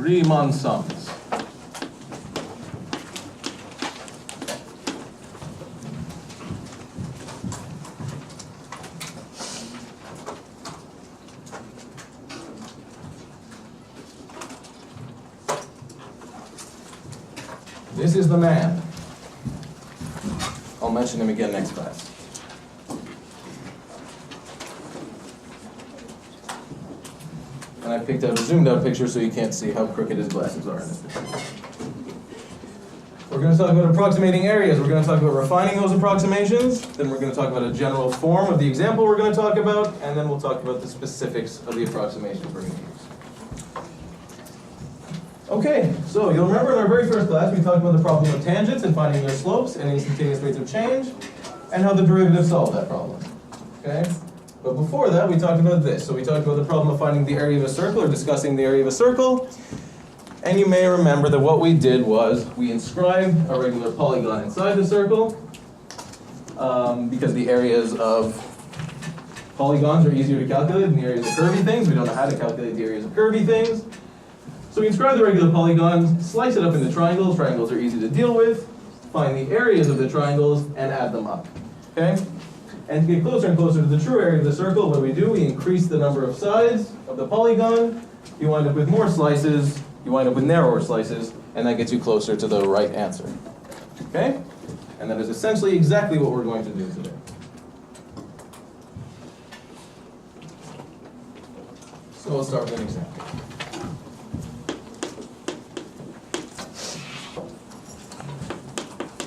Riemann sums. This is the man. I'll mention him again next class. And I picked out a zoomed out picture so you can't see how crooked his glasses are in this picture. We're going to talk about approximating areas. We're going to talk about refining those approximations. Then we're going to talk about a general form of the example we're going to talk about. And then we'll talk about the specifics of the approximations we're going to use. Okay, so you'll remember in our very first class we talked about the problem of tangents and finding their slopes and instantaneous rates of change and how the derivative solved that problem. Okay? But before that we talked about this. So we talked about the problem of finding the area of a circle or discussing the area of a circle. And you may remember that what we did was we inscribed a regular polygon inside the circle because the areas of polygons are easier to calculate than the areas of curvy things. We don't know how to calculate the areas of curvy things. So we inscribe the regular polygon, slice it up into triangles. Triangles are easy to deal with. Find the areas of the triangles and add them up. Okay? And to get closer and closer to the true area of the circle, what do? We increase the number of sides of the polygon. You wind up with more slices. You wind up with narrower slices. And that gets you closer to the right answer. Okay? And that is essentially exactly what we're going to do today. So we'll start with an example.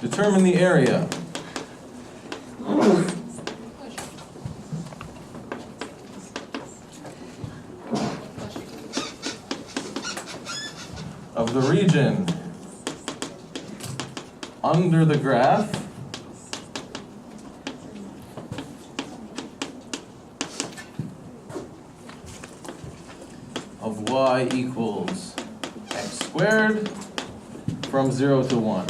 Determine the area of the region under the graph of y equals x squared from 0 to 1.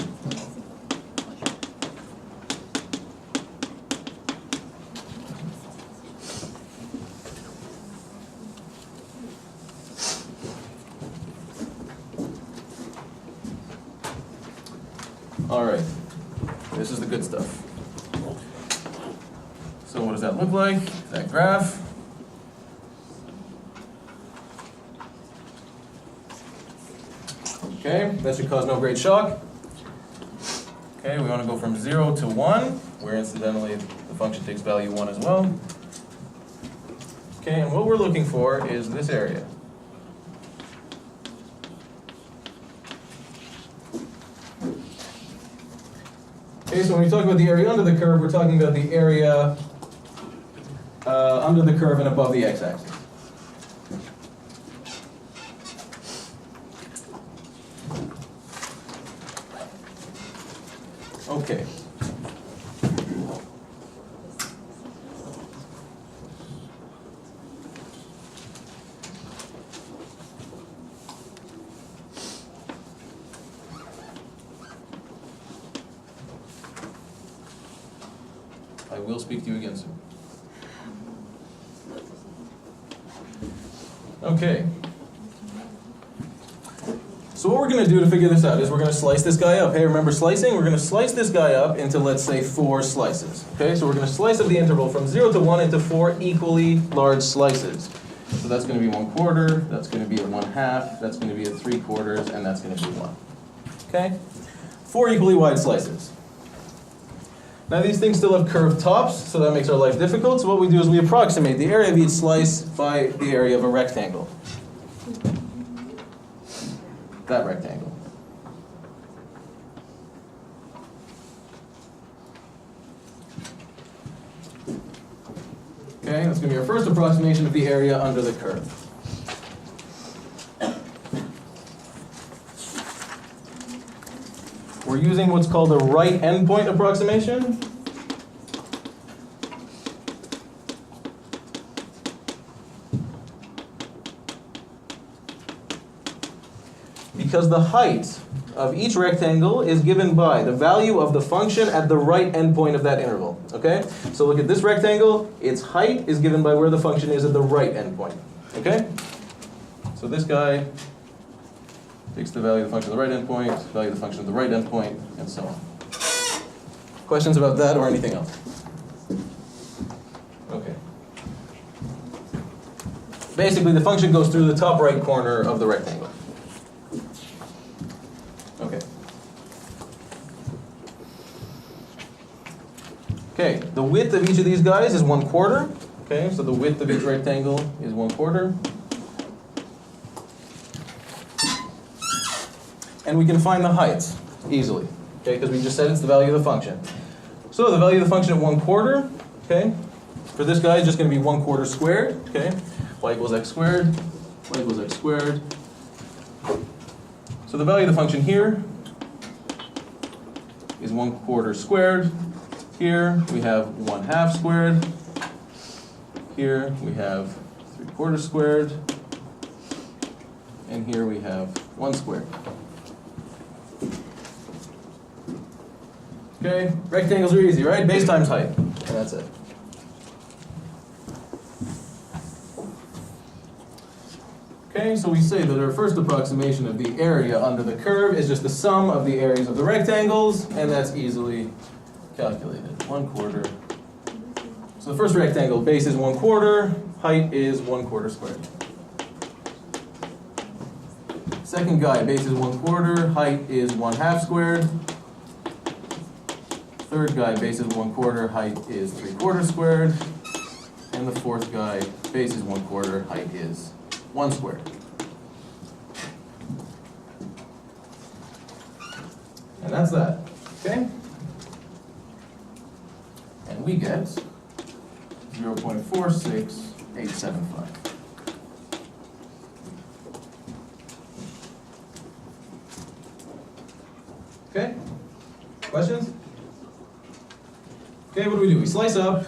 All right, this is the good stuff. So what does that look like? That graph. Okay, that should cause no great shock. Okay, we want to go from 0 to 1, where incidentally the function takes value 1 as well. Okay, and what we're looking for is this area. Okay, so when we talk about the area under the curve, we're talking about the area under the curve and above the x-axis. Okay. I will speak to you again soon. Okay. So what we're going to do to figure this out is we're going to slice this guy up. Hey, remember slicing? We're going to slice this guy up into, let's say, 4 slices. Okay, so we're going to slice up the interval from 0 to 1 into 4 equally large slices. So that's going to be 1/4, that's going to be a 1/2, that's going to be a 3/4, and that's going to be 1. Okay? 4 equally wide slices. Now these things still have curved tops, so that makes our life difficult. So what we do is we approximate the area of each slice by the area of a rectangle. That rectangle. Okay, that's going to be our first approximation of the area under the curve. We're using what's called a right endpoint approximation. Because the height of each rectangle is given by the value of the function at the right endpoint of that interval. Okay? So look at this rectangle. Its height is given by where the function is at the right endpoint. Okay? So this guy Fix the value of the function of the right endpoint, value of the function of the right endpoint, and so on. Questions about that or anything else? Okay. Basically, the function goes through the top right corner of the rectangle. Okay. Okay, the width of each of these guys is 1/4. Okay, so the width of each rectangle is 1/4. And we can find the heights easily, okay, because we just said it's the value of the function. So the value of the function at 1/4, okay, for this guy is just going to be 1/4 squared, okay, y equals x squared, y equals x squared. So the value of the function here is 1/4 squared. Here we have 1/2 squared. Here we have 3/4 squared. And here we have 1 squared. Okay, rectangles are easy, right? Base times height, and that's it. Okay, so we say that our first approximation of the area under the curve is just the sum of the areas of the rectangles, and that's easily calculated. 1/4. So the first rectangle, base is 1/4, height is 1/4 squared. Second guy, base is 1/4, height is 1/2 squared. Third guy, base is 1/4, height is 3/4 squared. And the fourth guy, base is 1/4, height is 1 squared. And that's that, okay? And we get 0.46875. Okay? Questions? Okay, what do? We slice up.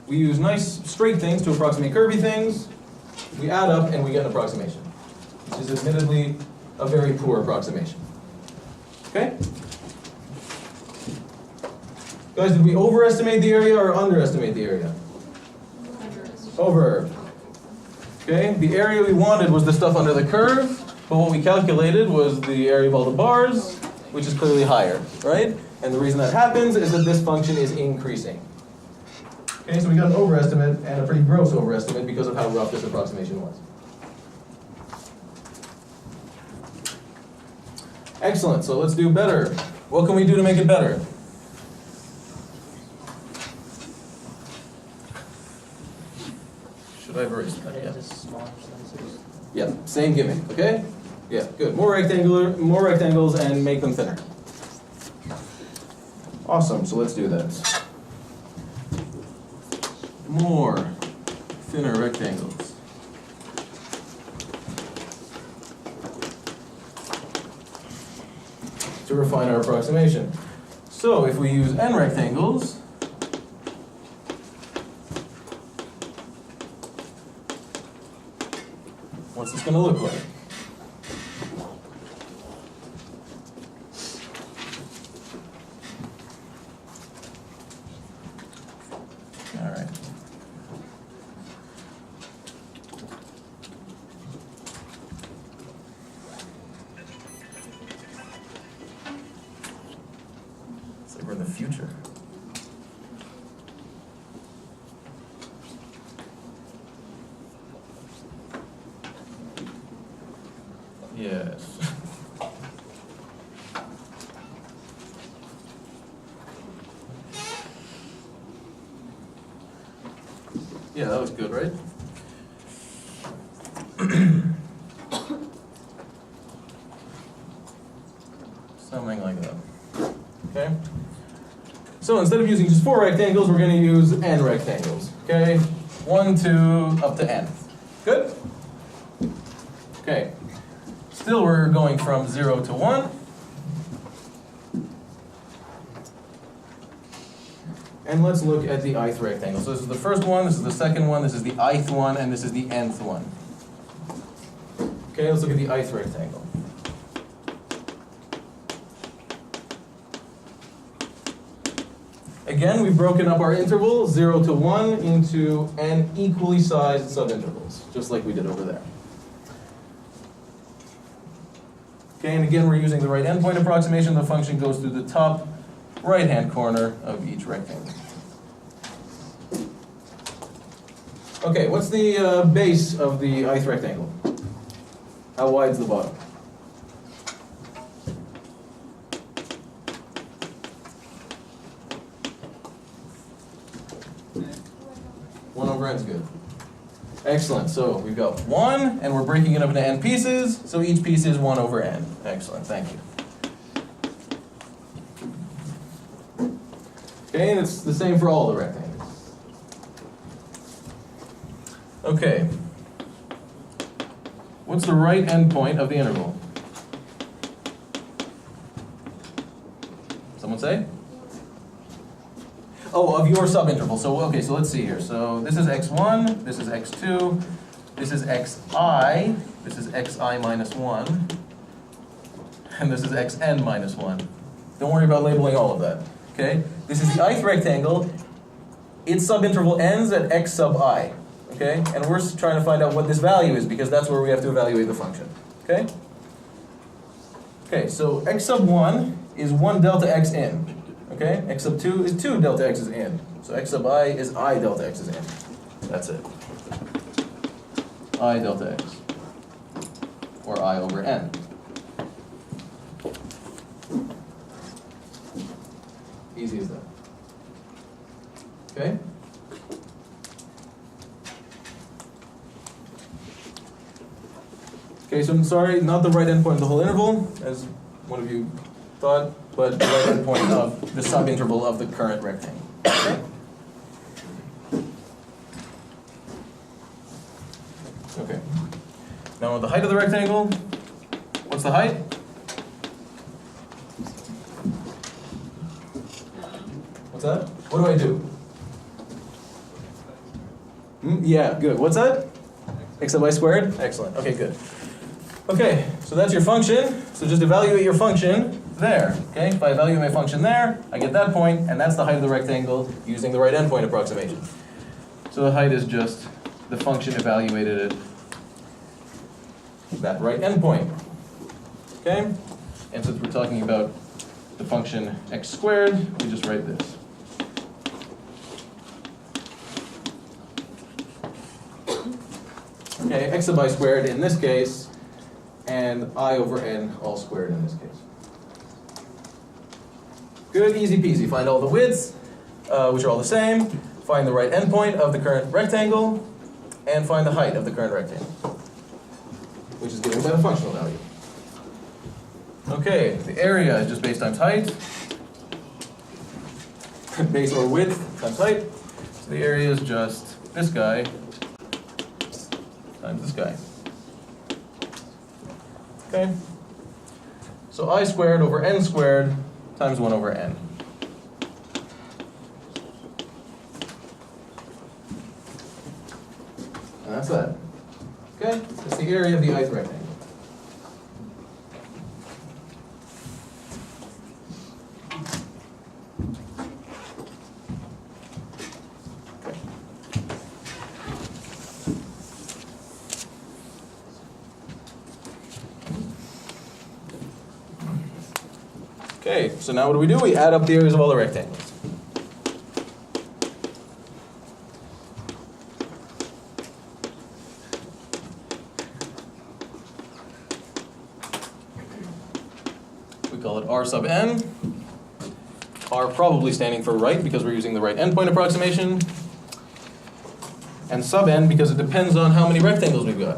We use nice straight things to approximate curvy things. We add up and we get an approximation, which is admittedly a very poor approximation. Okay? Guys, did we overestimate the area or underestimate the area? Over. Okay, the area we wanted was the stuff under the curve, but what we calculated was the area of all the bars, which is clearly higher, right? And the reason that happens is that this function is increasing. Okay, so we got an overestimate, and a pretty gross overestimate because of how rough this approximation was. Excellent, so let's do better. What can we do to make it better? Should I have erased that? Yeah, same gimmick, okay? Yeah, good. More rectangles and make them thinner. Awesome, so let's do that. More thinner rectangles. To refine our approximation. So if we use n rectangles, what's this going to look like? All right. It's like we're in the future. Yes. Yeah, that was good, right? Something like that. Okay? So instead of using just 4 rectangles, we're going to use n rectangles. Okay? 1, 2, up to n. Good? Okay. Still, we're going from 0 to 1. And let's look at the ith rectangle. So this is the first one, this is the second one, this is the ith one, and this is the nth one. Okay, let's look at the ith rectangle. Again, we've broken up our interval, 0 to 1, into n equally sized subintervals, just like we did over there. Okay, and again, we're using the right endpoint approximation. The function goes through the top right-hand corner of each rectangle. Okay, what's the base of the ith rectangle? How wide is the bottom? One over n is good. Excellent. So we've got 1, and we're breaking it up into n pieces, so each piece is 1 over n. Excellent. Thank you. Okay, and it's the same for all the rectangles. Okay. What's the right endpoint of the interval? Someone say? Oh, of your subinterval. So, okay, so let's see here. So this is x1, this is x2, this is xi, this is xi minus 1, and this is xn minus 1. Don't worry about labeling all of that, okay? This is the ith rectangle. Its subinterval ends at x sub I, okay? And we're trying to find out what this value is because that's where we have to evaluate the function, okay? Okay, so x sub 1 is 1 delta x in. Okay, x sub 2 is 2 delta x is in. So x sub I is I delta x is in. That's it. I delta x. Or I over n. Easy as that. Okay? Okay, so I'm sorry, not the right endpoint of the whole interval, as one of you thought, but the right endpoint of the subinterval of the current rectangle. Okay? Okay. Now the height of the rectangle, what's the height? What's that? What do I do? Yeah, good. What's that? X sub I squared? Excellent. Okay, good. Okay, so that's your function. So just evaluate your function there. Okay, if I evaluate my function there, I get that point, and that's the height of the rectangle using the right endpoint approximation. So the height is just the function evaluated at that right endpoint. Okay, and since we're talking about the function x squared, we just write this. Okay, x sub I squared in this case, and I over n all squared in this case. Good, easy peasy. Find all the widths, which are all the same. Find the right endpoint of the current rectangle, and find the height of the current rectangle, which is given by the functional value. Okay, the area is just base times height. Base or width times height. So the area is just this guy times this guy. Okay? So I squared over n squared times 1 over n. And that's that. Okay? That's the area of the ith rectangle. Okay, so now what do? We add up the areas of all the rectangles. We call it R sub n. R probably standing for right because we're using the right endpoint approximation. And sub n because it depends on how many rectangles we've got.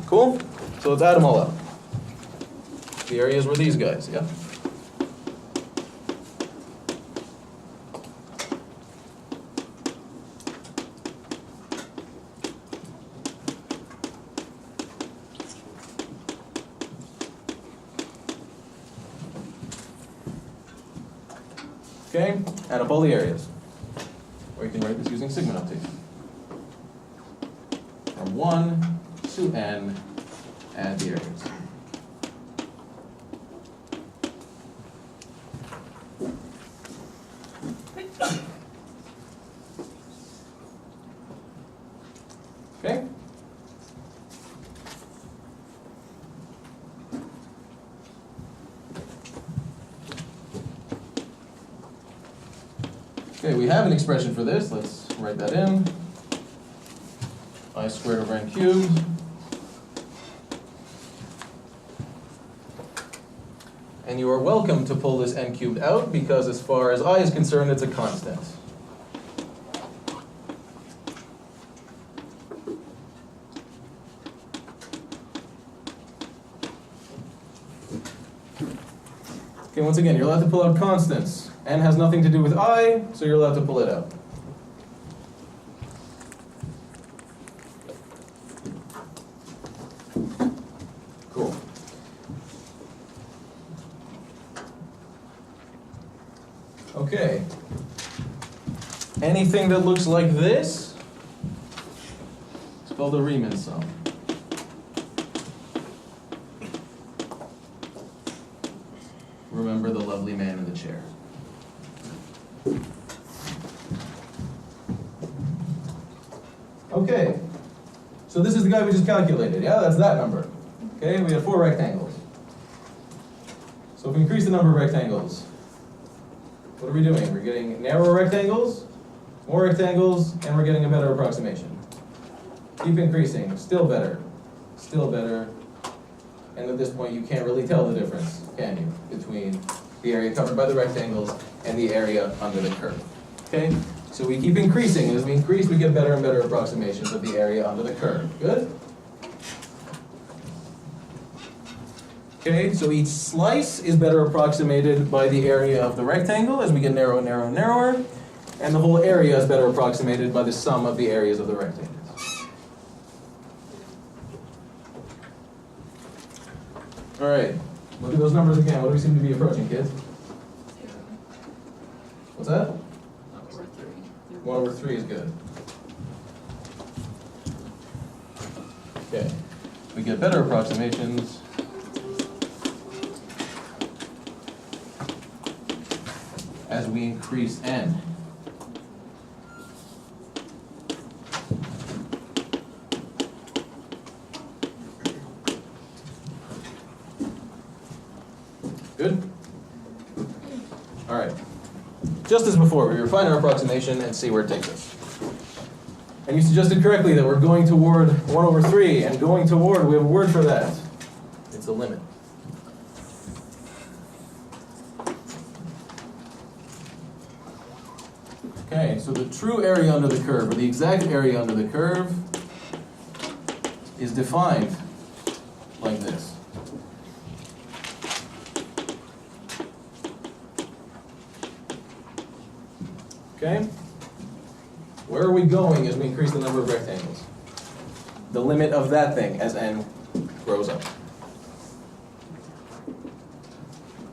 Cool? So let's add them all up. The areas were these guys, yeah? Okay, add up all the areas. Or you can write this using sigma notation. From 1 to n, add the areas. Okay? Okay, we have an expression for this. Let's write that in. I squared over n cubed. And you are welcome to pull this n cubed out because as far as I is concerned, it's a constant. Okay, once again, you're allowed to pull out constants. N has nothing to do with I, so you're allowed to pull it out. Cool. Okay. Anything that looks like this, it's called a Riemann sum. Remember the lovely man in the chair. Okay, so this is the guy we just calculated, yeah? That's that number. Okay, we have 4 rectangles. So if we increase the number of rectangles, what are we doing? We're getting narrower rectangles, more rectangles, and we're getting a better approximation. Keep increasing, still better, and at this point you can't really tell the difference, can you, between the area covered by the rectangles and the area under the curve. Okay? So we keep increasing, and as we increase we get better and better approximations of the area under the curve. Good? Okay, so each slice is better approximated by the area of the rectangle as we get narrower, narrower, narrower, and the whole area is better approximated by the sum of the areas of the rectangles. All right, look at those numbers again. What do we seem to be approaching, kids? 0. What's that? 1/3. 1/3 is good. Okay, we get better approximations as we increase n. Good? All right. Just as before, we refine our approximation and see where it takes us. And you suggested correctly that we're going toward 1/3, and going toward, we have a word for that. It's a limit. Okay, so the true area under the curve, or the exact area under the curve, is defined like this. Okay? Where are we going as we increase the number of rectangles? The limit of that thing as n grows up.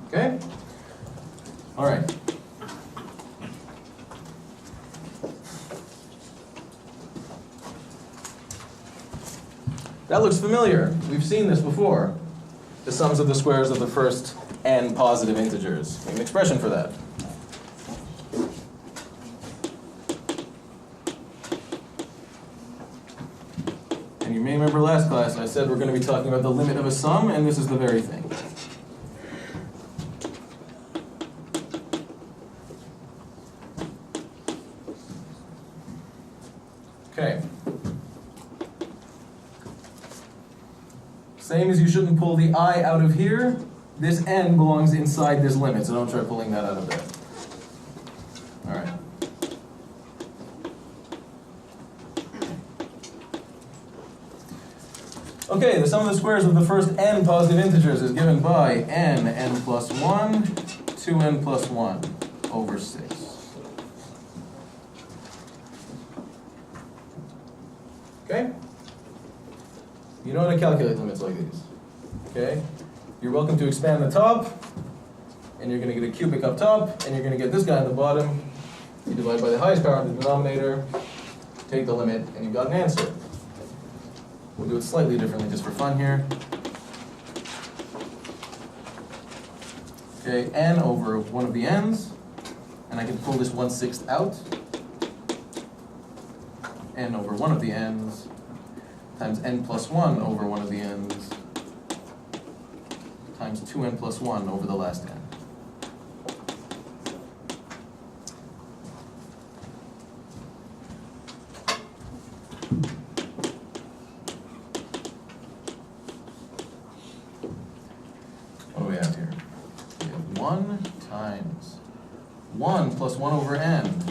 Okay? All right. That looks familiar. We've seen this before. The sums of the squares of the first n positive integers. We have an expression for that. And you may remember last class I said we're going to be talking about the limit of a sum, and this is the very thing. Okay. Same as you shouldn't pull the I out of here, this n belongs inside this limit, so don't try pulling that out of there. All right. Okay, the sum of the squares of the first n positive integers is given by n plus 1, 2n plus 1 over 6. Okay? You know how to calculate limits like these. Okay? You're welcome to expand the top, and you're going to get a cubic up top, and you're going to get this guy on the bottom. You divide by the highest power of the denominator, take the limit, and you've got an answer. We'll do it slightly differently just for fun here. Okay, n over one of the n's, and I can pull this 1/6 out. N over one of the n's times n plus 1 over one of the n's times 2n plus 1 over the last n. What do we have here? We have 1 times 1 plus 1 over n.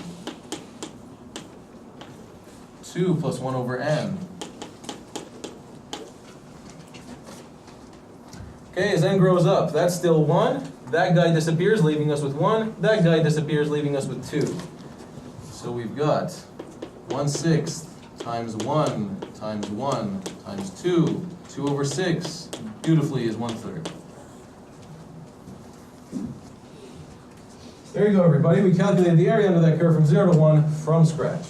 2 plus 1 over n. Okay, as n grows up, that's still 1. That guy disappears, leaving us with 1. That guy disappears, leaving us with 2. So we've got 1/6 times 1 times 1 times 2. 2 over 6 beautifully is 1/3. There you go, everybody. We calculated the area under that curve from 0 to 1 from scratch.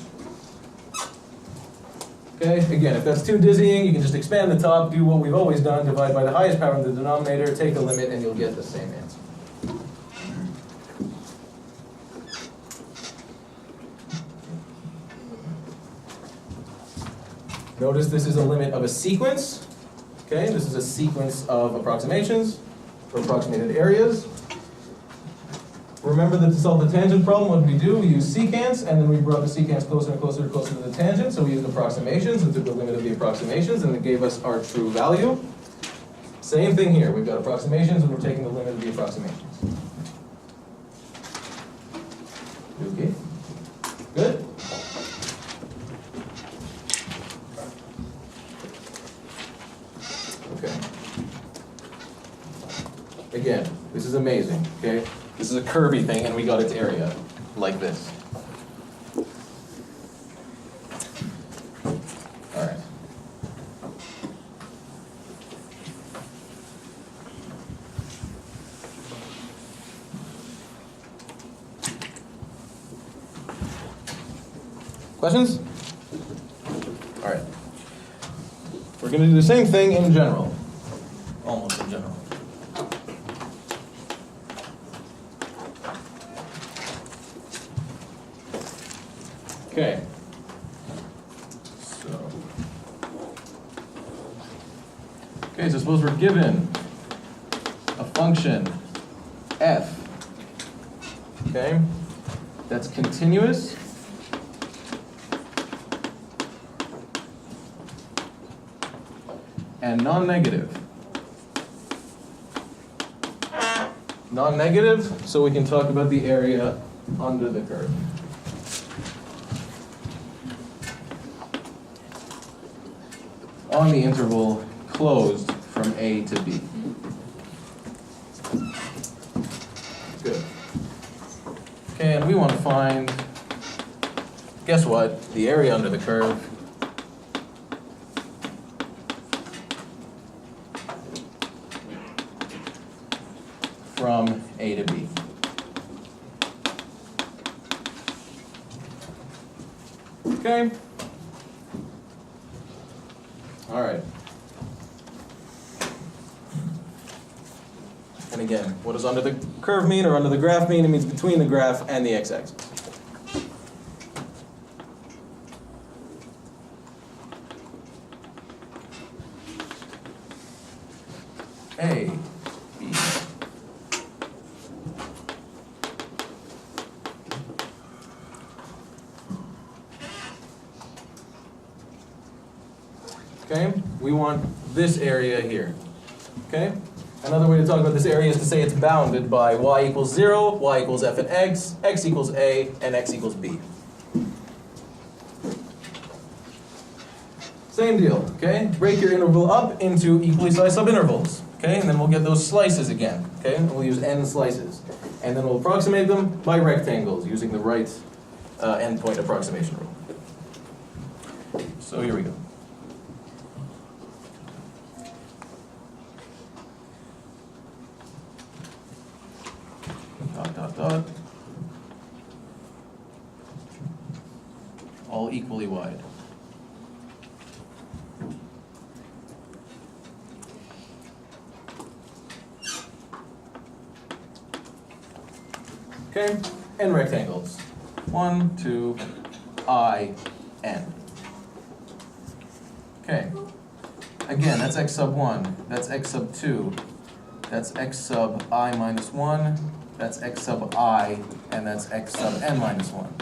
Okay, again, if that's too dizzying, you can just expand the top, do what we've always done, divide by the highest power in the denominator, take the limit, and you'll get the same answer. Notice this is a limit of a sequence. Okay, this is a sequence of approximations for approximated areas. Remember that to solve the tangent problem, what did we do? We used secants, and then we brought the secants closer and closer and closer to the tangent, so we used approximations and took the limit of the approximations, and it gave us our true value. Same thing here, we've got approximations, and we're taking the limit of the approximations. Okay? Good? Okay. Again, this is amazing, okay? This is a curvy thing, and we got its area, like this. All right. Questions? All right. We're going to do the same thing in general, almost in general. Okay, so suppose we're given a function f, okay, that's continuous and non-negative. Non-negative, so we can talk about the area under the curve. On the interval closed from A to B. Good. Okay, and we want to find, guess what? The area under the curve. From A to B. Okay. All right. And again, what does under the curve mean or under the graph mean? It means between the graph and the x-axis. A, B. Okay, we want this area here. Okay? Another way to talk about this area is to say it's bounded by y equals 0, y equals f at x equals a, and x equals b. Same deal, okay? Break your interval up into equally sized subintervals, okay? And then we'll get those slices again, okay? And we'll use n slices. And then we'll approximate them by rectangles using the right endpoint approximation rule. So here we go. Dot, dot, dot. All equally wide. Okay, and rectangles. 1, 2, I, n. Okay. Again, that's x sub 1. That's x sub 2. That's x sub I minus 1. That's x sub I, and that's x sub n minus 1.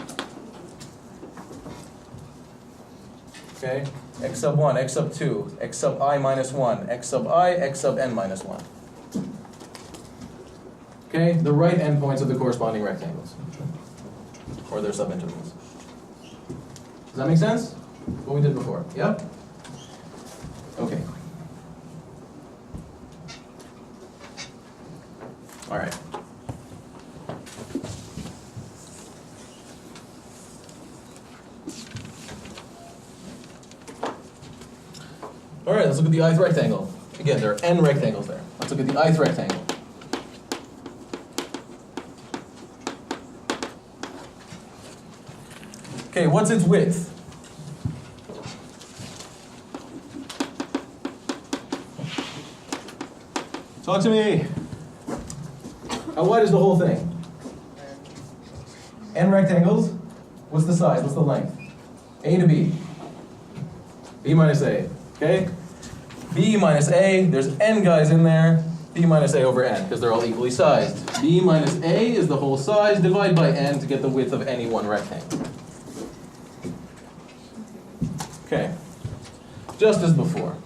Okay? X sub 1, x sub 2, x sub I minus 1, x sub I, x sub n minus 1. Okay? The right endpoints of the corresponding rectangles. Or their subintervals. Does that make sense? What we did before. Yep? Okay. All right. All right, let's look at the ith rectangle. Again, there are n rectangles there. Let's look at the ith rectangle. Okay, what's its width? Talk to me. How wide is the whole thing? N rectangles. What's the size? What's the length? A to B. B minus A. Okay? B minus A, there's n guys in there. B minus A over n, because they're all equally sized. B minus A is the whole size. Divide by n to get the width of any one rectangle. Okay. Just as before.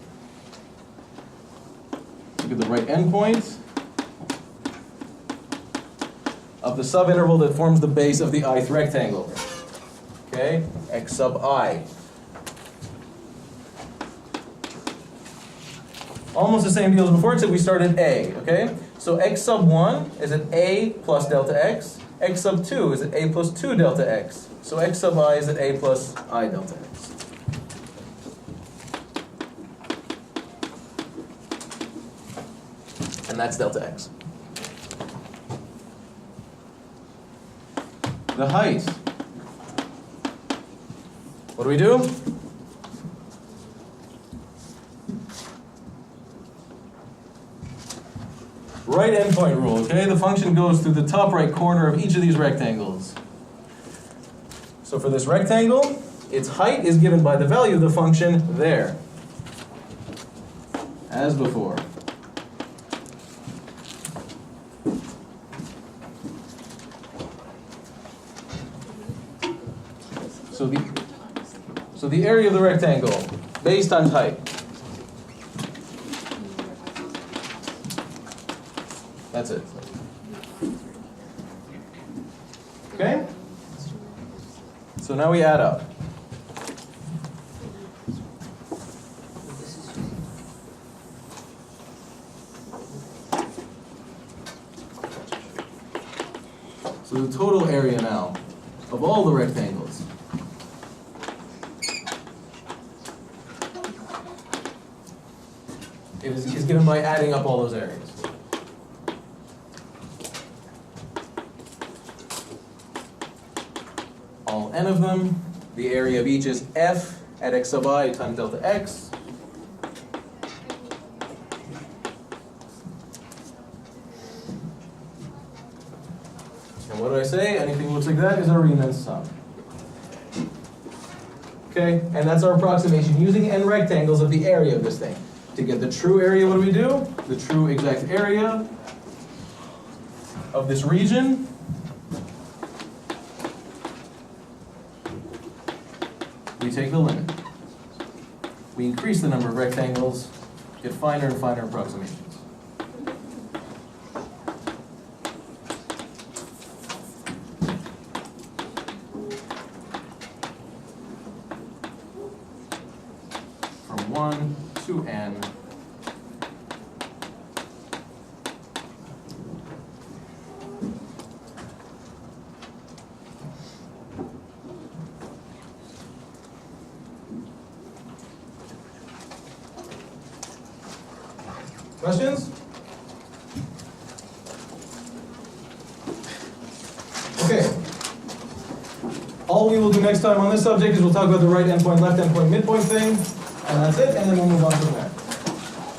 Look at the right endpoint of the subinterval that forms the base of the ith rectangle. Okay? X sub I. Almost the same deal as before, except we start at A, okay? So x sub 1 is at A plus delta x. X sub 2 is at A plus 2 delta x. So x sub I is at A plus I delta x. And that's delta x. The height. What do we do? Right endpoint rule, okay? The function goes through the top right corner of each of these rectangles. So for this rectangle, its height is given by the value of the function there. As before. So the area of the rectangle, base times height. That's it. Okay? So now we add up. So the total area now of all the rectangles is given by adding up all those areas. All n of them, the area of each is f at x sub I times delta x. And what do I say? Anything that looks like that is a Riemann sum. Okay, and that's our approximation using n rectangles of the area of this thing. To get the true area, what do? The true exact area of this region. We take the limit. We increase the number of rectangles, get finer and finer approximations. From 1 to n. Questions? Okay. All we will do next time on this subject is we'll talk about the right endpoint, left endpoint, midpoint thing, and that's it, and then we'll move on from there.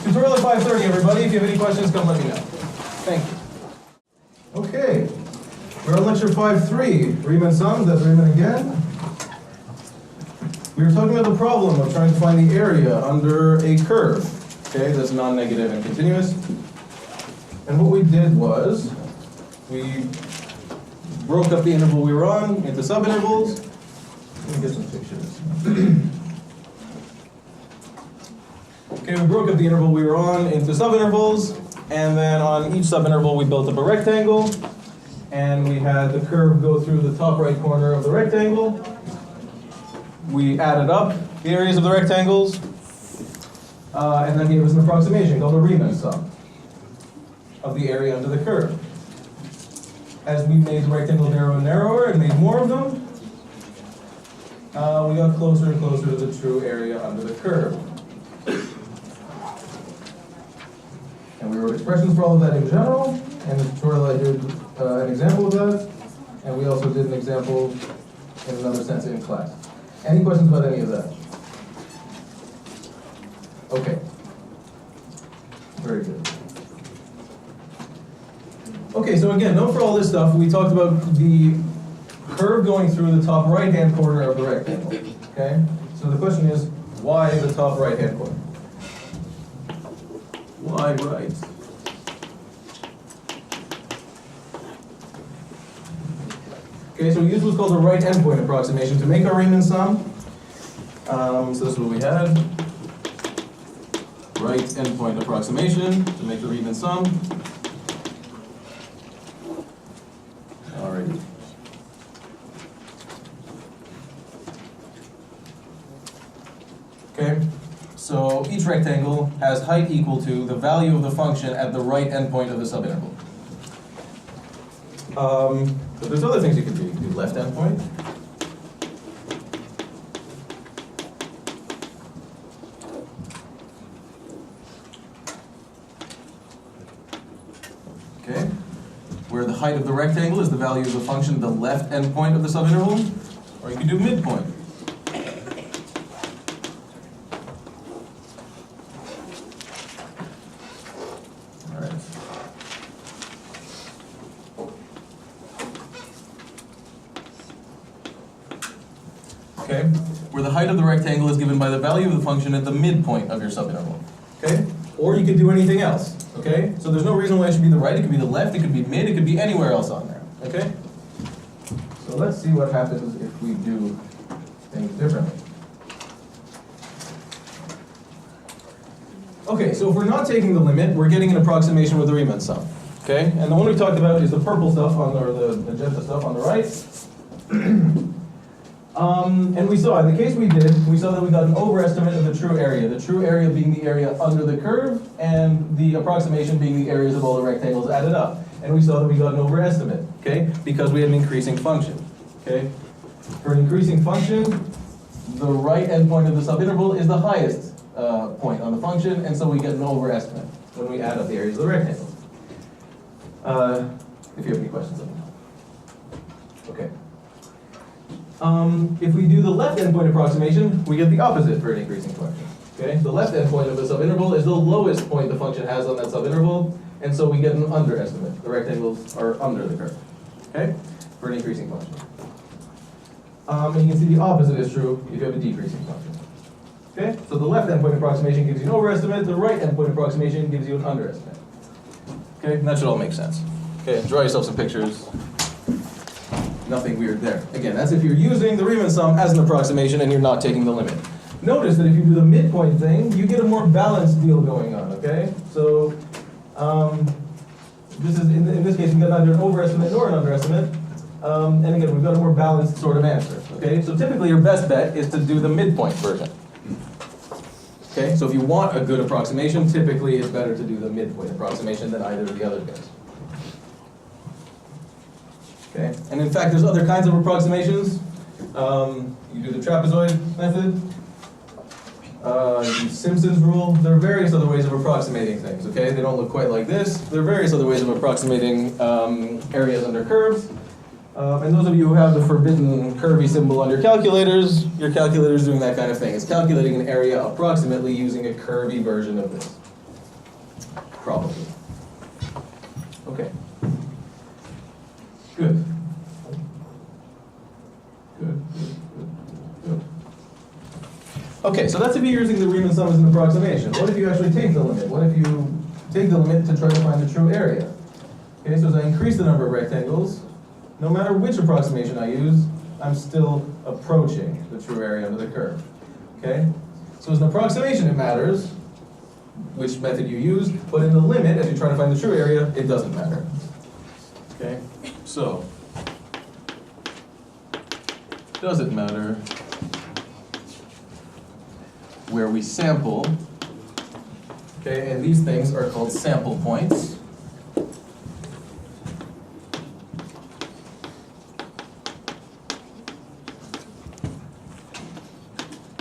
Tutorial at 5:30, everybody. If you have any questions, come let me know. Thank you. Okay. We're on lecture 5.3, Riemann Sums, that's Riemann again. We were talking about the problem of trying to find the area under a curve. Okay, that's non-negative and continuous. And what we did was, we broke up the interval we were on into subintervals. Let me get some pictures. Okay, we broke up the interval we were on into subintervals, and then on each subinterval we built up a rectangle, and we had the curve go through the top right corner of the rectangle. We added up the areas of the rectangles, and then gave us an approximation called a Riemann sum of the area under the curve. As we made the rectangle narrower and narrower and made more of them, we got closer and closer to the true area under the curve. And we wrote expressions for all of that in general, and in the tutorial I did an example of that, and we also did an example in another sense in class. Any questions about any of that? Okay. Very good. Okay, so again, note for all this stuff, we talked about the curve going through the top right-hand corner of the rectangle. Okay? So the question is, why the top right-hand corner? Why right? Okay, so we used what's called the right endpoint approximation to make our Riemann sum. So this is what we had. Right endpoint approximation to make the Riemann sum. Alrighty. Okay, so each rectangle has height equal to the value of the function at the right endpoint of the subinterval. But there's other things you can do. You can do left endpoint. Okay, where the height of the rectangle is the value of the function at the left endpoint of the subinterval. Or you can do midpoint. Okay, where the height of the rectangle is given by the value of the function at the midpoint of your subinterval. Okay, or you could do anything else. Okay, so there's no reason why it should be the right. It could be the left. It could be mid. It could be anywhere else on there. Okay. So let's see what happens if we do things differently. Okay, so if we're not taking the limit, we're getting an approximation with the Riemann sum. Okay, and the one we talked about is the purple stuff on the, or the magenta stuff on the right. And we saw, in the case we did, we saw that we got an overestimate of the true area being the area under the curve, and the approximation being the areas of all the rectangles added up. And we saw that we got an overestimate, okay, because we had an increasing function, okay? For an increasing function, the right endpoint of the subinterval is the highest point on the function, and so we get an overestimate when we add up the areas of the rectangles. If you have any questions, let me know. Okay. If we do the left endpoint approximation, we get the opposite for an increasing function. Okay, the left endpoint of the subinterval is the lowest point the function has on that subinterval, and so we get an underestimate. The rectangles are under the curve. Okay, for an increasing function. And you can see the opposite is true if you have a decreasing function. Okay, so the left endpoint approximation gives you an overestimate. The right endpoint approximation gives you an underestimate. Okay, and that should all make sense. Okay, draw yourself some pictures. Nothing weird there. Again, that's if you're using the Riemann sum as an approximation and you're not taking the limit. Notice that if you do the midpoint thing, you get a more balanced deal going on, okay? So, this is in this case, we've got neither an overestimate nor an underestimate. And again, we've got a more balanced sort of answer, okay? So typically your best bet is to do the midpoint version. Okay, so if you want a good approximation, typically it's better to do the midpoint approximation than either of the other guys. Okay, and in fact, there's other kinds of approximations. You do the trapezoid method, the Simpson's rule. There are various other ways of approximating things, okay? They don't look quite like this. There are various other ways of approximating areas under curves. And those of you who have the forbidden curvy symbol on your calculators is doing that kind of thing. It's calculating an area approximately using a curvy version of this. Probably. Okay. Good. Good. Okay, so that's if you're using the Riemann sum as an approximation. What if you actually take the limit? What if you take the limit to try to find the true area? Okay, so as I increase the number of rectangles, no matter which approximation I use, I'm still approaching the true area under the curve. Okay? So as an approximation it matters, which method you use, but in the limit, as you try to find the true area, it doesn't matter. Okay, so, does it matter where we sample? Okay, and these things are called sample points.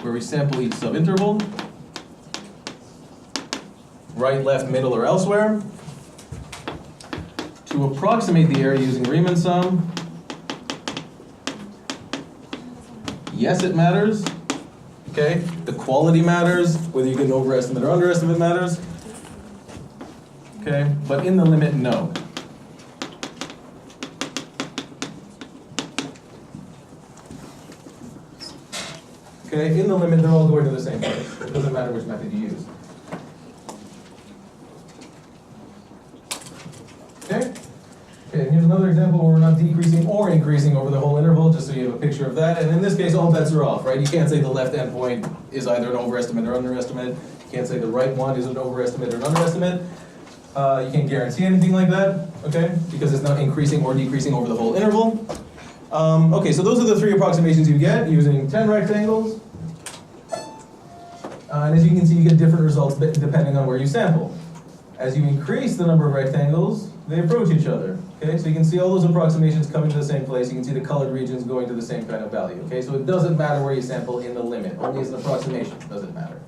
Where we sample each subinterval, right, left, middle, or elsewhere, to approximate the area using Riemann sum. Yes, it matters. Okay, the quality matters, whether you get an overestimate or underestimate matters. Okay, but in the limit, no. Okay, in the limit, they're all going to the same place. It doesn't matter which method you use. Okay? Okay, and here's another example where we're not decreasing or increasing over the whole interval, just so you have a picture of that. And in this case, all bets are off, right? You can't say the left endpoint is either an overestimate or underestimate. You can't say the right one is an overestimate or an underestimate. You can't guarantee anything like that, okay? Because it's not increasing or decreasing over the whole interval. Okay, so those are the three approximations you get using 10 rectangles. And as you can see, you get different results depending on where you sample. As you increase the number of rectangles, they approach each other. Okay, so you can see all those approximations coming to the same place. You can see the colored regions going to the same kind of value. Okay, so it doesn't matter where you sample in the limit. Only as an approximation does it matter.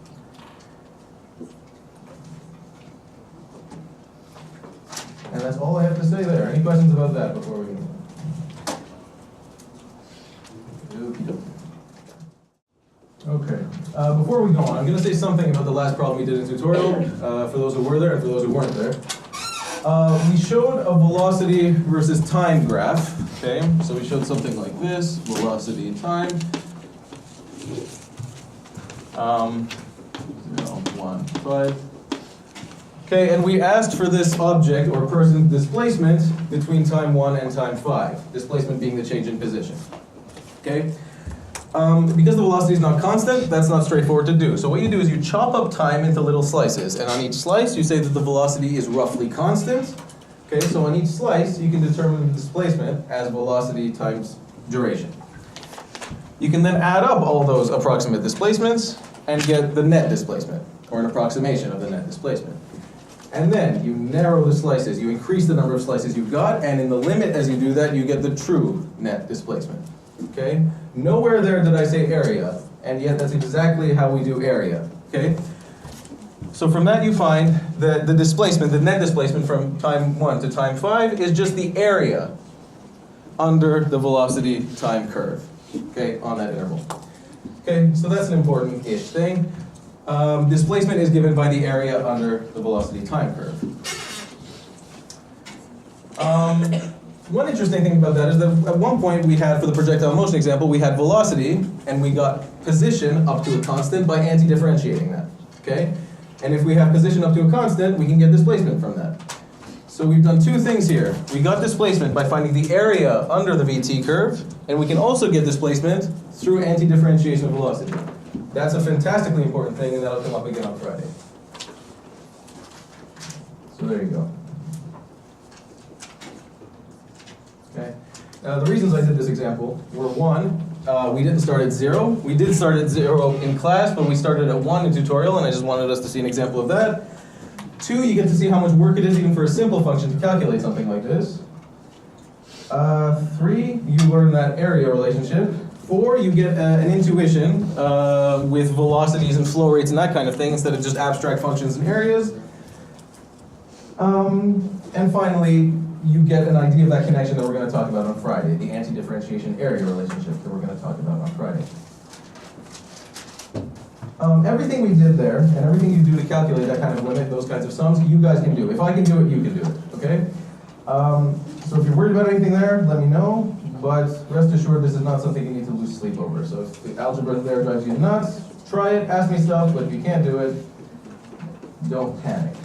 And that's all I have to say there. Any questions about that before we move on? Okay, before we go on, I'm going to say something about the last problem we did in tutorial, for those who were there and for those who weren't there. We showed a velocity versus time graph, okay? So we showed something like this, velocity and time. 0, 1, 5. Okay, and we asked for this object or person's displacement between time 1 and time 5. Displacement being the change in position, okay? Because the velocity is not constant, that's not straightforward to do. So what you do is you chop up time into little slices, and on each slice you say that the velocity is roughly constant. Okay, so on each slice you can determine the displacement as velocity times duration. You can then add up all those approximate displacements and get the net displacement, or an approximation of the net displacement. And then you narrow the slices, you increase the number of slices you've got, and in the limit as you do that, you get the true net displacement. Okay? Nowhere there did I say area, and yet that's exactly how we do area. Okay? So from that you find that the displacement, the net displacement from time 1 to time 5 is just the area under the velocity time curve, okay, on that interval. Okay, so that's an important-ish thing. Displacement is given by the area under the velocity time curve. One interesting thing about that is that at one point we had, for the projectile motion example, we had velocity, and we got position up to a constant by anti-differentiating that, okay? And if we have position up to a constant, we can get displacement from that. So we've done two things here. We got displacement by finding the area under the VT curve, and we can also get displacement through anti-differentiation of velocity. That's a fantastically important thing, and that'll come up again on Friday. So there you go. Okay. Now the reasons I did this example were, one, we didn't start at 0. We did start at 0 in class, but we started at 1 in tutorial, and I just wanted us to see an example of that. 2, you get to see how much work it is even for a simple function to calculate something like this. 3, you learn that area relationship. 4, you get an intuition with velocities and flow rates and that kind of thing instead of just abstract functions and areas. And finally, you get an idea of that connection that we're going to talk about on Friday, the anti-differentiation area relationship that we're going to talk about on Friday. Everything we did there, and everything you do to calculate that kind of limit, those kinds of sums, you guys can do. If I can do it, you can do it, okay? So if you're worried about anything there, let me know, but rest assured this is not something you need to lose sleep over. So if the algebra there drives you nuts, try it, ask me stuff, but if you can't do it, don't panic.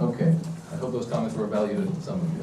Okay, I hope those comments were of value to some of you.